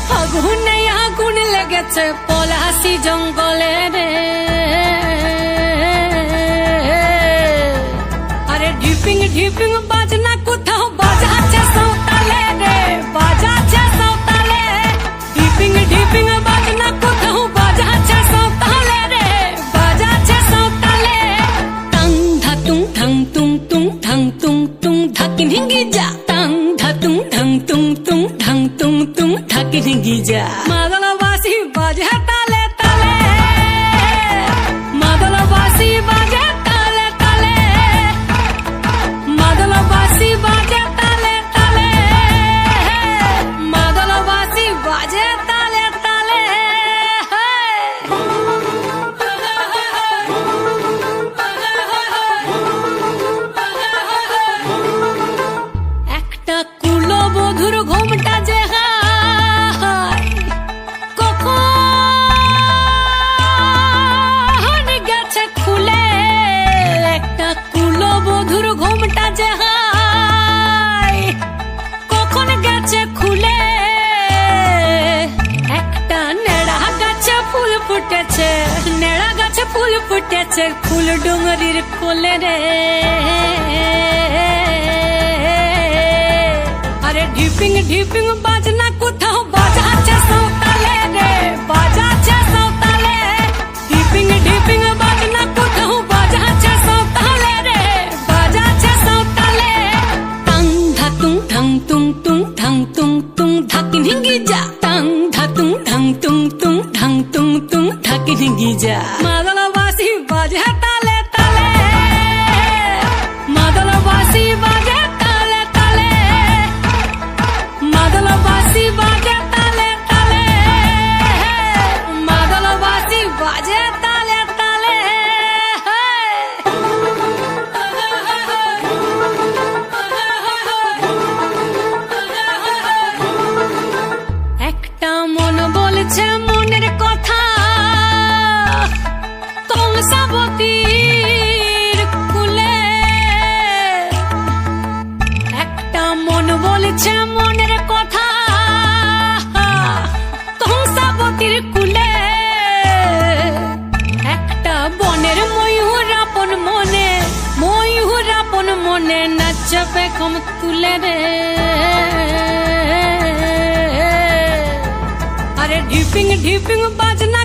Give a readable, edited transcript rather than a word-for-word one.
ফাগুনে আগুন লেগেছে পলাশি জঙ্গলে রে। আরে ঢিপিং ঢিপিং বাজনা কোথাও বাজাচ্ছে সাঁওতালে রে, বাজাচ্ছে সাঁওতালে। ঢিপিং ঢিপিং বাজনা কোথাও বাজাচ্ছে সাঁওতালে রে, বাজাচ্ছে সাঁওতালে। টাং ধাতুং ধাং তুং তুং ধাং তুং তুং ধাকিন হিঙ্গি যা। টাং ধাতুং ধাং তুং তুং ধাং তুং তুং ধাকিন হিঙ্গি যা। মাদলবাসী বাজে তালে তালে, মাদলবাসী বাজে তালে তালে, মাদলবাসী বাজে তালে তালে, মাদলবাসী বাজে তালে তালে। একটা কুলবধূর ঘোমটা যে হায়, কখন গেছে খুলে। একটা কুলবধূর ঘোমটা যে হায়, কখন গেছে খুলে। একটা নেড়া গাছে ফুল ফুটেছে, নেড়া গাছে ফুল ফুটেছে ফুল ডুঙরির কোলে রে। আরে ঢিপিং ঢিপিং বাজনা কোথাও বাজাচ্ছে সাঁওতালে রে, বাজাচ্ছে সাঁওতালে। ঢিপিং ঢিপিং বাজনা কোথাও বাজাচ্ছে সাঁওতালে রে, বাজাচ্ছে সাঁওতালে। টাং ধাতুং ধাং তুং তুং ধাং তুং তুং ধাকিন হিঙ্গি যা। টাং ধাতুং ধাং তুং তুং ধাং তুং তুং ধাকিন হিঙ্গি যা। মাদলবাসী বাজে তালে তালে, মাদলবাসী বাজে তালে তালে, মাদলবাসী বাজে তালে তালে, মাদলবাসী বাজে তালে তালে। একটা মন বলছে মনের কথা কংসাবতীর কুলে। একটা মন বলছে মনের কথা কংসাবতীর কুলে। একটা বনের ময়ূর আপন মনে, ময়ূর আপন মনে নাচবে কম তুলে রে। আরে ঢিপিং ঢিপিং বাজনা